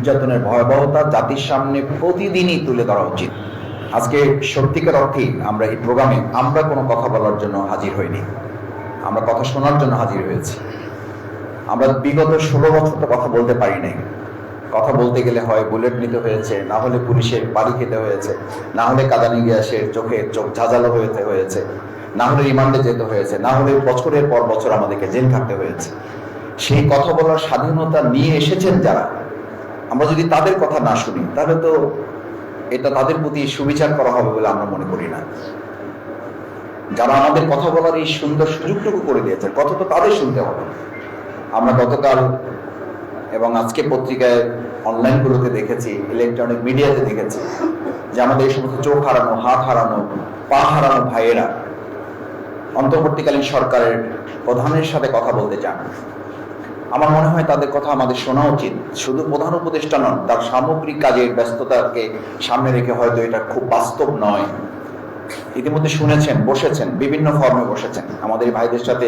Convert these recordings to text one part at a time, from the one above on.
নির্যাতনের ভয়াবহতা জাতির সামনে প্রতিদিনই তুলে ধরা উচিত। আজকে সত্যিকার অর্থেই আমরা এই প্রোগ্রামে আমরা কোনো কথা বলার জন্য হাজির হইনি, আমরা কথা শোনার জন্য হাজির হয়েছি। আমরা বিগত 16 বছর তো কথা বলতে পারি নাই। কথা বলতে গেলে হয় বুলেট নিতে হয়েছে, না হলে পুলিশের বাড়ি খেতে হয়েছে, না হলে কাঁদানে গ্যাসের চোখ ঝাঁঝালো হয়েছে, না হলে রিমান্ডে যেতে হয়েছে, না হলে বছরের পর বছর আমাদেরকে জেল থাকতে হয়েছে। সেই কথা বলার স্বাধীনতা নিয়ে এসেছেন যারা, আমরা যদি তাদের কথা না শুনি তাহলে তো এটা তাদের প্রতি সুবিচার করা হবে বলে আমরা মনে করি না। যারা আমাদের কথা বলার এই সুন্দর সুযোগটুকু করে দিয়েছে, কথা তো তাদের শুনতে হবে। আমরা গতকাল এবং আজকে পত্রিকায় অনলাইনগুলোতে দেখেছি, ইলেকট্রনিক মিডিয়াতে দেখেছি যে আমাদের এই সমস্ত চোখ হারানো, হাত হারানো, পা হারানো ভাইয়েরা অন্তর্বর্তীকালীন সরকারের প্রধানের সাথে কথা বলতে চান। আমার মনে হয় তাদের কথা আমাদের শোনা উচিত। শুধু প্রধান উপদেষ্টা নন, তার সামগ্রিক কাজের ব্যস্ততাকে সামনে রেখে হয়তো এটা খুব বাস্তব নয়। ইতিমধ্যে শুনেছেন, বসেছেন, বিভিন্ন ফর্মে বসেছেন, আমাদের ভাইদের সাথে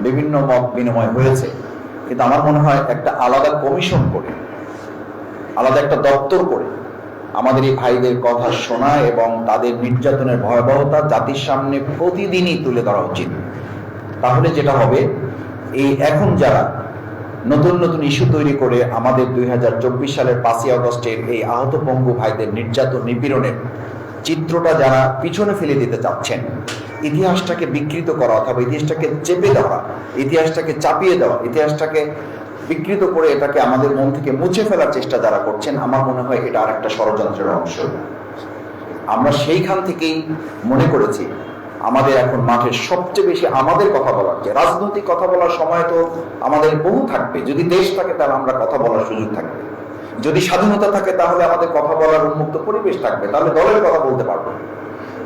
বিভিন্ন মত বিনিময় হয়েছে। কিন্তু আমার মনে হয় একটা আলাদা কমিশন করে, আলাদা একটা দপ্তর করে আমাদের এই ভাইদের কথা শোনা এবং তাদের নির্যাতনের ভয়াবহতা জাতির সামনে প্রতিদিনই তুলে ধরা উচিত। তাহলে যেটা হবে, এই এখন যারা নতুন নতুন ইস্যু তৈরি করে আমাদের 2024 সালের 5ই আগস্টের এই আহত পঙ্গু ভাইদের নির্যাতন নিপীড়নের চিত্রটা যারা পিছনে ফেলে দিতে চাচ্ছেন, ইতিহাসটাকে বিকৃত করা অথবা ইতিহাসটাকে চেপে দেওয়া, ইতিহাসটাকে চাপিয়ে দেওয়া, ইতিহাসটাকে বিকৃত করে এটাকে আমাদের মন থেকে মুছে ফেলার চেষ্টা যারা করছেন, আমার মনে হয় এটা আর একটা ষড়যন্ত্রের অংশ। আমরা সেইখান থেকেই মনে করেছি আমাদের এখন মাঠে সবচেয়ে বেশি আমাদের কথা বলার, যে রাজনৈতিক কথা বলার সময় তো আমাদের বহু থাকবে। যদি দেশ থাকে তাহলে আমরা কথা বলার সুযোগ থাকবে, যদি স্বাধীনতা থাকে তাহলে আমাদের কথা বলার উন্মুক্ত পরিবেশ থাকবে, তাহলে দলের কথা বলতে পারবো।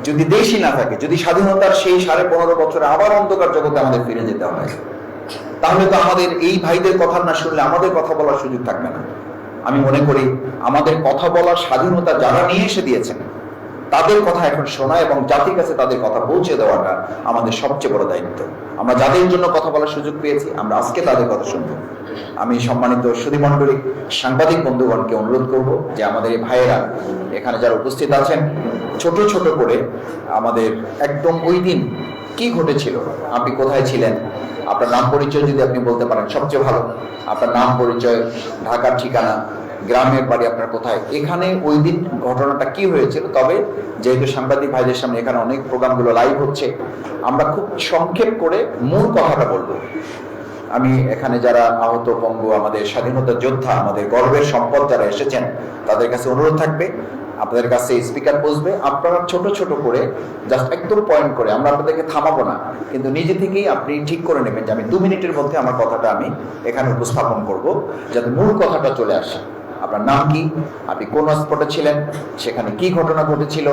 যদি দেশই না থাকে, যদি স্বাধীনতার সেই 15.5 বছরে আবার অন্ধকার জগতে আমাদের ফিরে যেতে হয়, তাহলে তো আমাদের এই ভাইদের কথা না শুনলে আমাদের কথা বলার সুযোগ থাকবে না। আমি মনে করি আমাদের কথা বলার স্বাধীনতা যারা নিয়ে এসে দিয়েছেন তাদের কথা এখন শোনা এবং জাতির কাছে তাদের কথা পৌঁছে দেওয়াটা আমাদের সবচেয়ে বড় দায়িত্ব। আমরা যাদের জন্য কথা বলার সুযোগ পেয়েছি, আমরা আজকে তাদের কথা শুনবো। আমি সম্মানিত সুধীমণ্ডলী, সাংবাদিক বন্ধুগণকে অনুরোধ করব যে আমাদের এই ভাইয়েরা এখানে যারা উপস্থিত আছেন, ছোট ছোট করে আমাদের একদম ওই দিন কি ঘটেছিল, আপনি কোথায় ছিলেন, আপনার নাম পরিচয় যদি আপনি বলতে পারেন সবচেয়ে ভালো। আপনার নাম পরিচয়, ঢাকার ঠিকানা, গ্রামের বাড়ি আপনার কোথায়, এখানে ওই দিন ঘটনাটা কি হয়েছিল। তবে যেহেতু সাংবাদিক ভাইদের সামনে এখানে অনেক প্রোগ্রামগুলো লাইভ হচ্ছে, আমরা খুব সংক্ষেপ করে মূল কথাটা বলবো। আমি এখানে যারা আহত পঙ্গু, আমাদের স্বাধীনতা যোদ্ধা, আমাদের গর্বের সম্পদ যারা এসেছেন, তাদের কাছে অনুরোধ থাকবে, আপনাদের কাছে স্পিকার বসবে, আপনারা ছোট ছোট করে জাস্ট একদম পয়েন্ট করে, আমরা আপনাদেরকে থামাবো না, কিন্তু নিজে থেকেই আপনি ঠিক করে নেবেন যে আমি 2 মিনিটের মধ্যে আমার কথাটা আমি এখানে উপস্থাপন করব, যাতে মূল কথাটা চলে আসে। আপনার নাম কি, আপনি কোন স্পটে ছিলেন, সেখানে কি ঘটনা ঘটেছিল,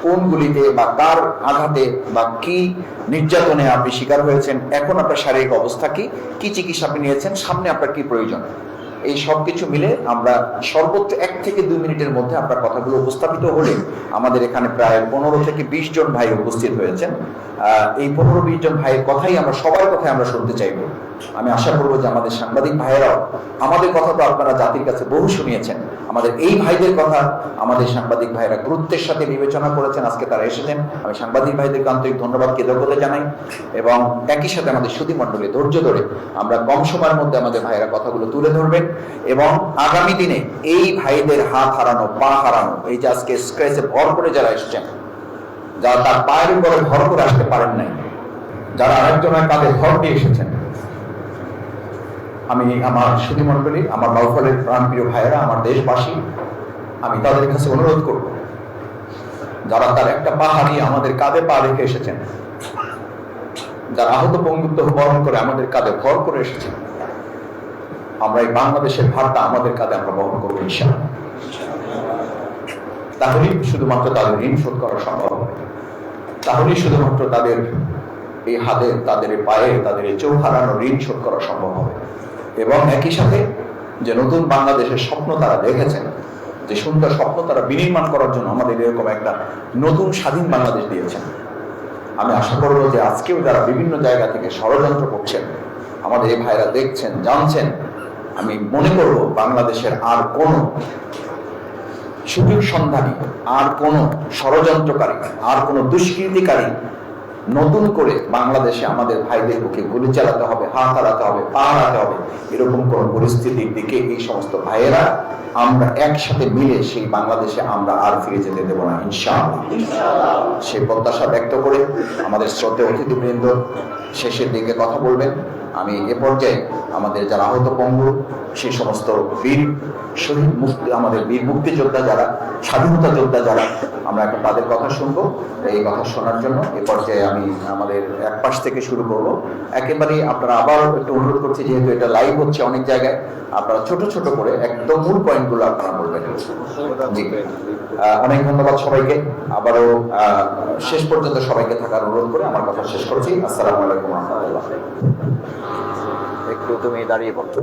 কোন গুলিতে বা কার আঘাতে বা কি নির্যাতনে আপনি শিকার হয়েছেন, এখন আপনার শারীরিক অবস্থা কি, কি চিকিৎসা আপনি নিয়েছেন, সামনে আপনার কি প্রয়োজন, এই সব কিছু মিলে আমরা সর্বোচ্চ 1 থেকে 2 মিনিটের মধ্যে আপনার কথাগুলো উপস্থাপিত হলে, আমাদের এখানে প্রায় 15 থেকে 20 জন ভাই উপস্থিত হয়েছেন। এই 15-20 জন ভাইয়ের কথাই আমরা, সবার কথাই আমরা শুনতে চাইব। আমি আশা করবো যে আমাদের সাংবাদিক ভাইয়েরাও, আমাদের কথা তো আপনারা জাতির কাছে বহু শুনিয়েছেন, আমাদের এই ভাইদের কথা আমাদের সাংবাদিক ভাইয়েরা গুরুত্বের সাথে বিবেচনা করেছেন, আজকে তারা এসেছেন। আমি সাংবাদিক ভাইদেরকে আন্তরিক ধন্যবাদ, কৃতজ্ঞতা জানাই। এবং একই সাথে আমাদের সুধীমণ্ডলী ধৈর্য ধরে আমরা কম সময়ের মধ্যে আমাদের ভাইয়েরা কথাগুলো তুলে ধরবেন এবং আগামী দিনে এই ভাইদের হাত হারানো, পা হারানো, এই যে আজকে স্ক্র্যাচে ভর করে যারা এসেছেন, যারা তার পায়ের উপরে ভর করে আসতে পারেন নাই, যারা আরেকজনের কাঁধে ভর দিয়ে এসেছেন, আমি আমার সুধীমণ্ডলী, আমার বাউফলের প্রাণপ্রিয় ভাইয়েরা, আমার দেশবাসী, আমি তাদের কাছে অনুরোধ করব, যারা তার একটা পা হারিয়ে আমাদের কাঁধে পা রেখে এসেছেন, যারা আহত পঙ্গুত্ব বরণ করে আমাদের কাঁধে ভর করে এসেছেন, আমরা এই বাংলাদেশের ভারটা আমাদের কাঁধে আমরা বহন করবো ইনশাআল্লাহ। তাহলেই শুধুমাত্র তাদের ঋণ শোধ করা সম্ভব হবে, তাহলেই শুধুমাত্র তাদের এই হাতে, তাদের এই পায়ে, তাদের এই চোখ হারানো ঋণ শোধ করা সম্ভব হবে। এবং একই সাথে যে নতুন বাংলাদেশের স্বপ্ন তারা দেখেছেন, যে সুন্দর স্বপ্ন তারা বিনির্মাণ করার জন্য আমাদের এরকম একটা নতুন স্বাধীন বাংলাদেশ দিয়েছেন। আমি আশা করবো যে আজকেও যারা বিভিন্ন জায়গা থেকে ষড়যন্ত্র করছেন, আমাদের এই ভাইরা দেখছেন, জানছেন, আমি মনে করব বাংলাদেশের আর কোন সুযোগ সন্ধানী, আর কোন ষড়যন্ত্রকারী, আর কোন দুষ্কৃতিকারী নতুন করে বাংলাদেশে আমাদের ভাইদের বুকে গুলি চালাতে হবে, হাত হারাতে হবে, পা হারাতে হবে, এরকম কোন পরিস্থিতির দিকে এই সমস্ত ভাইয়েরা আমরা একসাথে মিলে সেই বাংলাদেশে আমরা আর ফিরে যেতে দেব না, ইনশাআল্লাহ। সেই প্রত্যাশা ব্যক্ত করে আমাদের শ্রদ্ধেয় অতিথিবৃন্দ শেষের দিকে কথা বলবেন। আমি এ পর্যায়ে আমাদের যারা আহত পঙ্গু, সেই সমস্ত বীর শহীদ মুক্তি, আমাদের বীর মুক্তিযোদ্ধা যারা, স্বাধীনতা যোদ্ধা যারা, আমরা এখন তাদের কথা শুনবো। এই কথা শোনার জন্য এ পর্যায়ে আমি আমাদের এক পাশ থেকে শুরু করব। একেবারেই আপনারা আবার একটু অনুরোধ করছি, যেহেতু এটা লাইভ হচ্ছে অনেক জায়গায়, আপনারা ছোট ছোট করে একদম মূল পয়েন্টগুলো আপনারা বলবেন। জি, অনেক ধন্যবাদ সবাইকে। আবারও শেষ পর্যন্ত সবাইকে থাকার অনুরোধ করে আমার কথা শেষ করছি। আসসালামু আলাইকুম ওয়া রাহমাতুল্লাহ। একটু তুমি দাঁড়িয়ে পড়ছো।